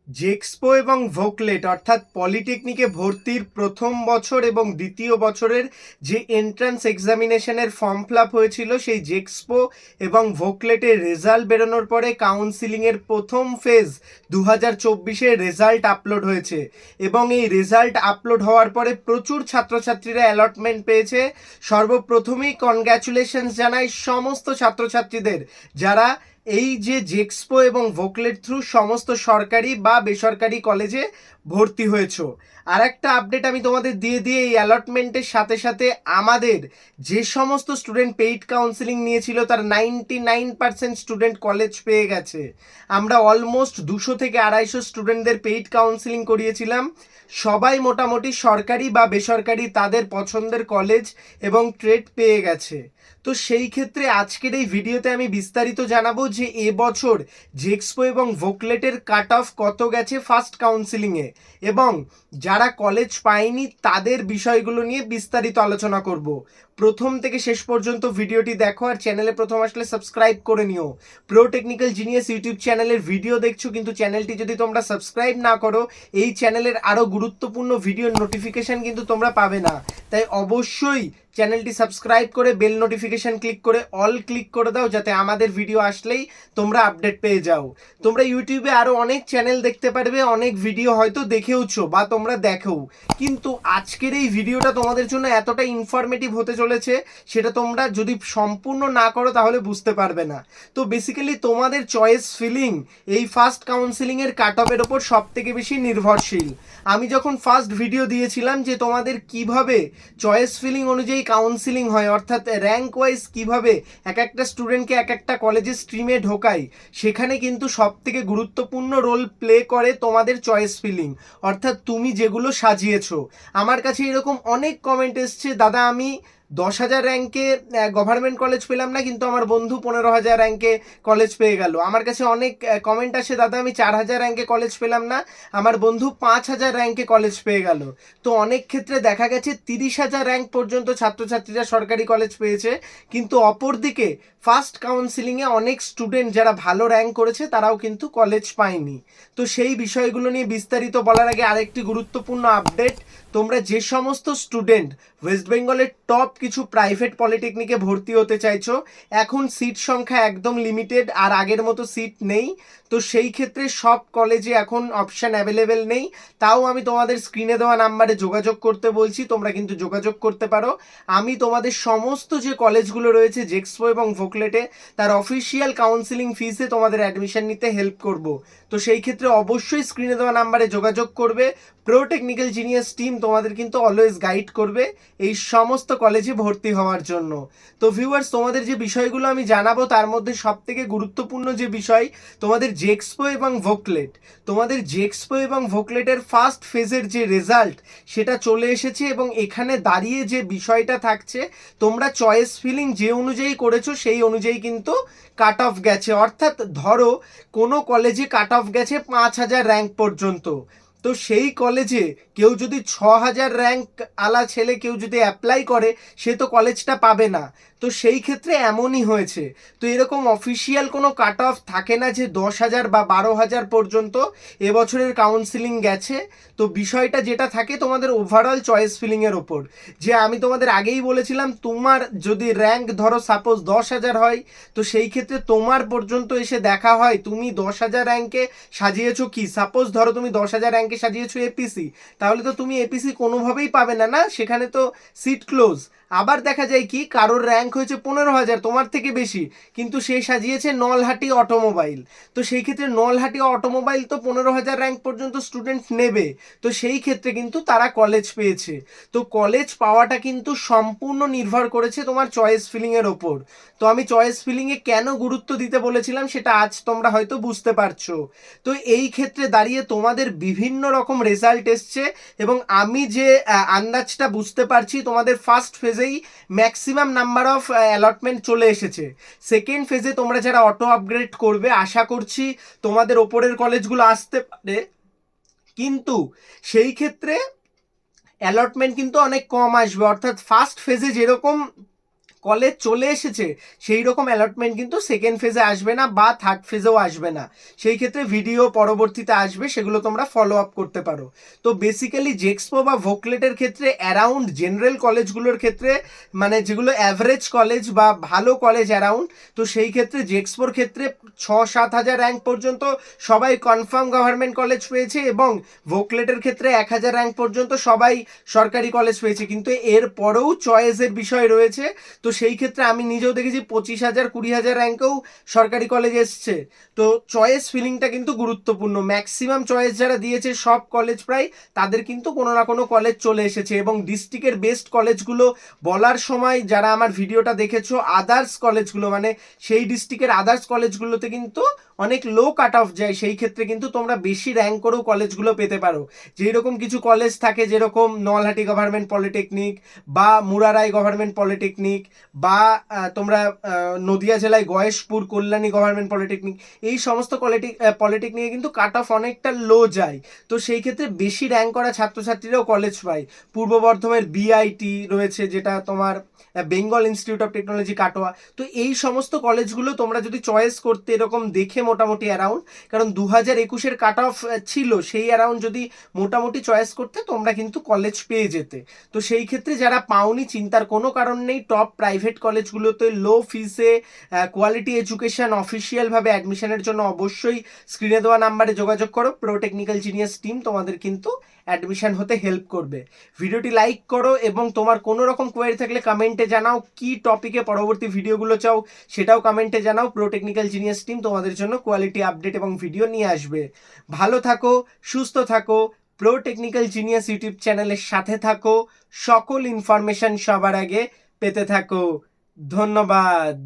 জেক্সপো এবং ভোকলেট অর্থাৎ পলিটেকনিকে ভর্তির প্রথম বছর এবং দ্বিতীয় বছরের যে এন্ট্রান্স এক্সামিনেশনের ফর্ম ফিল আপ হয়েছিল, সেই জেক্সপো এবং ভোকলেটের রেজাল্ট বেরোনোর পরে কাউন্সিলিংয়ের প্রথম ফেজ 2024-এর রেজাল্ট আপলোড হয়েছে। এবং এই রেজাল্ট আপলোড হওয়ার পরে প্রচুর ছাত্রছাত্রীরা অ্যালটমেন্ট পেয়েছে। সর্বপ্রথমেই কনগ্র্যাচুলেশনস জানাই সমস্ত ছাত্রছাত্রীদের যারা এই যে জেক্সপো এবং ভোকলেট থ্রু সমস্ত সরকারি বা বেসরকারি কলেজে ভর্তি হয়েছো। আর একটা আপডেট আমি তোমাদের দিয়ে এই অ্যালটমেন্টের সাথে সাথে আমাদের যে সমস্ত স্টুডেন্ট পেইড কাউন্সিলিং নিয়েছিল তার 99% স্টুডেন্ট কলেজ পেয়ে গেছে। আমরা অলমোস্ট 200 থেকে 250 স্টুডেন্টদের পেইড কাউন্সিলিং করিয়েছিলাম। সবাই মোটামুটি সরকারি বা বেসরকারি তাদের পছন্দের কলেজ এবং ট্রেড পেয়ে গেছে। তো সেই ক্ষেত্রে আজকের এই ভিডিওতে আমি বিস্তারিত জানাবো যে এবছর জেক্সপো এবং ভোকলেটের কাট অফ কত গেছে ফার্স্ট কাউন্সিলিংয়ে, এবং যারা কলেজ পায়নি তাদের বিষয়গুলো নিয়ে বিস্তারিত আলোচনা করব। প্রথম থেকে শেষ পর্যন্ত ভিডিওটি দেখো, আর চ্যানেলে প্রথম আসলে সাবস্ক্রাইব করে নিও। প্রো টেকনিক্যাল জিনিয়াস ইউটিউব চ্যানেলের ভিডিও দেখছো কিন্তু চ্যানেলটি যদি তোমরা সাবস্ক্রাইব না করো, এই চ্যানেলের আরও গুরুত্বপূর্ণ ভিডিওর নোটিফিকেশান কিন্তু তোমরা পাবে না। তাই অবশ্যই চ্যানেলটি সাবস্ক্রাইব করে বেল নোটিফিকেশান ক্লিক করে অল ক্লিক করে দাও, যাতে আমাদের ভিডিও আসলেই তোমরা আপডেট পেয়ে যাও। তোমরা ইউটিউবে আরও অনেক চ্যানেল দেখতে পারবে, অনেক ভিডিও হয়তো দেখেওছো বা তোমরা দেখো, কিন্তু আজকের এই ভিডিওটা তোমাদের জন্য এতটা ইনফরমেটিভ হতে চলেছে সেটা তোমরা যদি সম্পূর্ণ না করো তাহলে বুঝতে পারবে না। তো বেসিক্যালি তোমাদের চয়েস ফিলিং এই ফার্স্ট কাউন্সিলিংয়ের কাট অফের ওপর সব থেকে বেশি নির্ভরশীল। আমি যখন ফার্স্ট ভিডিও দিয়েছিলাম যে তোমাদের কিভাবে চয়েস ফিলিং অনুযায়ী কাউন্সিলিং হয়, অর্থাৎ র্যাঙ্ক ওয়াইজ কিভাবে এক একটা স্টুডেন্টকে এক একটা কলেজের স্ট্রিমে ঢোকায়, সেখানে কিন্তু সব থেকে গুরুত্বপূর্ণ রোল প্লে করে তোমাদের চয়েস ফিলিং, অর্থাৎ তুমি যেগুলো সাজিয়েছো। আমার কাছে এরকম অনেক কমেন্ট এসছে, দাদা আমি 10,000 র্যাঙ্কে গভর্নমেন্ট কলেজ পেলাম না, কিন্তু আমার বন্ধু 15,000 র্যাঙ্কে কলেজ পেয়ে গেল। আমার কাছে অনেক কমেন্ট আসে, দাদা আমি 4,000 র্যাঙ্কে কলেজ পেলাম না, আমার বন্ধু 5,000 র্যাঙ্কে কলেজ পেয়ে গেল। তো অনেক ক্ষেত্রে দেখা গেছে 30,000 র্যাঙ্ক পর্যন্ত ছাত্রছাত্রীরা সরকারি কলেজ পেয়েছে, কিন্তু অপরদিকে ফার্স্ট কাউন্সিলিংয়ে অনেক স্টুডেন্ট যারা ভালো র্যাঙ্ক করেছে তারাও কিন্তু কলেজ পায়নি। তো সেই বিষয়গুলো নিয়ে বিস্তারিত বলার আগে আরেকটি গুরুত্বপূর্ণ আপডেট, তোমরা যে সমস্ত স্টুডেন্ট ওয়েস্ট বেঙ্গলের টপ কিছু প্রাইভেট পলিটেকনিকে ভর্তি হতে চাইছো, এখন সিট সংখ্যা একদম লিমিটেড, আর আগের মতো সিট নেই। তো সেই ক্ষেত্রে সব কলেজে এখন অপশান অ্যাভেলেবেল নেই। তাও আমি তোমাদের স্ক্রিনে দেওয়া নাম্বারে যোগাযোগ করতে বলছি, তোমরা কিন্তু যোগাযোগ করতে পারো। আমি তোমাদের সমস্ত যে কলেজগুলো রয়েছে জেক্সপো এবং ভোকলেটে, তার অফিসিয়াল কাউন্সিলিং ফিসে তোমাদের অ্যাডমিশন নিতে হেল্প করব। তো সেই ক্ষেত্রে অবশ্যই স্ক্রিনে দেওয়া নাম্বারে যোগাযোগ করবে। প্রো টেকনিক্যাল জিনিয়াস টিম তোমাদের কিন্তু অলওয়েজ গাইড করবে এই সমস্ত কলেজে ভর্তি হওয়ার জন্য। তো ভিউয়ার্স, তোমাদের যে বিষয়গুলো আমি জানাবো তার মধ্যে সব থেকে গুরুত্বপূর্ণ যে বিষয়, তোমাদের জেক্সপো এবং ভোকলেট, তোমাদের জেক্সপো এবং ভোকলেটের ফার্স্ট ফেজের যে রেজাল্ট সেটা চলে এসেছে, এবং এখানে দাঁড়িয়ে যে বিষয়টা থাকছে, তোমরা চয়েস ফিলিং যে অনুযায়ী করেছো সেই অনুযায়ী কিন্তু কাট অফ গেছে। অর্থাৎ ধরো কোনো কলেজে কাট অফ গেছে 5,000 র্যাঙ্ক পর্যন্ত, তো সেই কলেজে কেউ যদি 6,000 র্যাঙ্ক আলা ছেলে কেউ যদি অ্যাপ্লাই করে, সে তো কলেজটা পাবে না। তো সেই ক্ষেত্রে এমনই হয়েছে। তো এরকম অফিসিয়াল কোনো কাট অফ থাকে না যে 10,000 বা 12,000 পর্যন্ত এবছরের কাউন্সিলিং গেছে। তো বিষয়টা যেটা থাকে তোমাদের ওভারঅল চয়েস ফিলিংয়ের ওপর, যে আমি তোমাদের আগেই বলেছিলাম তোমার যদি র্যাঙ্ক ধরো সাপোজ 10,000 হয়, তো সেই ক্ষেত্রে তোমার পর্যন্ত এসে দেখা হয় তুমি 10,000 র্যাঙ্কে সাজিয়েছো কি, সাপোজ ধরো তুমি 10,000 র্যাঙ্কে সাজিয়েছো এপিসি, তাহলে তো তুমি এপিসি কোনোভাবেই পাবে না, না সেখানে তো সিট ক্লোজ। আবার দেখা যায় কি কারোর র্যাঙ্ক হয়েছে 15,000, তোমার থেকে বেশি, কিন্তু সে সাজিয়েছে নলহাটি অটোমোবাইল। তো সেই ক্ষেত্রে নলহাটি অটোমোবাইল তো 15,000 র্যাঙ্ক পর্যন্ত স্টুডেন্ট নেবে, তো সেই ক্ষেত্রে কিন্তু তারা কলেজ পেয়েছে। তো কলেজ পাওয়াটা কিন্তু সম্পূর্ণ নির্ভর করেছে তোমার চয়েস ফিলিংয়ের ওপর। তো আমি চয়েস ফিলিংয়ে কেন গুরুত্ব দিতে বলেছিলাম সেটা আজ তোমরা হয়তো বুঝতে পারছো। তো এই ক্ষেত্রে দাঁড়িয়ে তোমাদের বিভিন্ন রকম রেজাল্ট এসছে, এবং আমি যে আন্দাজটা বুঝতে পারছি তোমাদের ফার্স্ট ফেজেই ম্যাক্সিমাম নাম্বার অফ অ্যালটমেন্ট চলে এসেছে। সেকেন্ড ফেজে তোমরা যারা অটো আপগ্রেড করবে, আশা করছি তোমাদের ওপরের কলেজগুলো আসতে পারে, কিন্তু সেই ক্ষেত্রে অ্যালটমেন্ট কিন্তু অনেক কম আসবে। অর্থাৎ ফার্স্ট ফেজে যেরকম কলেজ চলে এসেছে সেই রকম অ্যালটমেন্ট কিন্তু সেকেন্ড ফেজে আসবে না বা থার্ড ফেজেও আসবে না। সেই ক্ষেত্রে ভিডিও পরবর্তীতে আসবে, সেগুলো তোমরা ফলো আপ করতে পারো। তো বেসিক্যালি জেক্সপো বা ভোকলেটের ক্ষেত্রে অ্যারাউন্ড জেনারেল কলেজগুলোর ক্ষেত্রে, মানে যেগুলো অ্যাভারেজ কলেজ বা ভালো কলেজ অ্যারাউন্ড, তো সেই ক্ষেত্রে জেক্সপোর ক্ষেত্রে 6-7 হাজার র্যাঙ্ক পর্যন্ত সবাই কনফার্ম গভর্নমেন্ট কলেজ পেয়েছে, এবং ভোকলেটের ক্ষেত্রে 1,000 র্যাঙ্ক পর্যন্ত সবাই সরকারি কলেজ পেয়েছে। কিন্তু এর পরেও চয়েসের বিষয় রয়েছে। তো সেই ক্ষেত্রে আমি নিজেও দেখেছি 25,000 20,000 র্যাঙ্কেও সরকারি কলেজ এসছে। তো চয়েস ফিলিংটা কিন্তু গুরুত্বপূর্ণ। ম্যাক্সিমাম চয়েস যারা দিয়েছে সব কলেজ প্রায়, তাদের কিন্তু কোনো না কোনো কলেজ চলে এসেছে। এবং ডিস্ট্রিক্টের বেস্ট কলেজগুলো বলার সময় যারা আমার ভিডিওটা দেখেছো, আদার্স কলেজগুলো মানে সেই ডিস্ট্রিক্টের আদার্স কলেজগুলোতে কিন্তু অনেক লো কাট অফ যায়। সেই ক্ষেত্রে কিন্তু তোমরা বেশি র্যাঙ্ক করেও কলেজগুলো পেতে পারো। যেই রকম কিছু কলেজ থাকে, যেরকম নলহাটি গভর্নমেন্ট পলিটেকনিক বা মুরারাই গভর্নমেন্ট পলিটেকনিক, বা তোমরা নদিয়া জেলায় গয়েশপুর কল্যাণী গভর্নমেন্ট পলিটেকনিক, এই সমস্ত পলিটেকনিকে কিন্তু কাট অফ অনেকটা লো যায়। তো সেই ক্ষেত্রে বেশি র্যাঙ্ক করা ছাত্রছাত্রীরাও কলেজ পায়। পূর্ব বর্ধমানের বিআইটি রয়েছে, যেটা তোমার Bengal institute of technology Katwa. তো এই সমস্ত কলেজগুলো তোমরা যদি চয়েস করতে এরকম দেখে মোটামুটি অ্যারাউন্ড, কারণ 2021-এর কাট অফ ছিল, সেই অ্যারাউন্ড যদি মোটামুটি চয়েস করতে তোমরা কিন্তু কলেজ পেয়ে যেতে। তো সেই ক্ষেত্রে যারা পাওনি, চিন্তার কোনো কারণ নেই। টপ প্রাইভেট কলেজগুলোতে লো ফিসে কোয়ালিটি এডুকেশন অফিসিয়ালভাবে অ্যাডমিশনের জন্য অবশ্যই স্ক্রিনে দেওয়া নাম্বারে যোগাযোগ করো। প্রো টেকনিক্যাল জিনিয়াস টিম তোমাদের কিন্তু অ্যাডমিশন হতে হেল্প করবে। ভিডিওটি লাইক করো, এবং তোমার কোনো রকম কোয়েরি থাকলে কমেন্টে জানাও। কি টপিকে পরবর্তী ভিডিওগুলো চাও সেটাও কমেন্টে জানাও। প্রো টেকনিক্যাল জিনিয়াস টিম তোমাদের জন্য কোয়ালিটি আপডেট এবং ভিডিও নিয়ে আসবে। ভালো থাকো, সুস্থ থাকো, প্রো টেকনিক্যাল জিনিয়াস ইউটিউব চ্যানেলের সাথে থাকো, সকল ইনফরমেশন সবার আগে পেতে থাকো। ধন্যবাদ।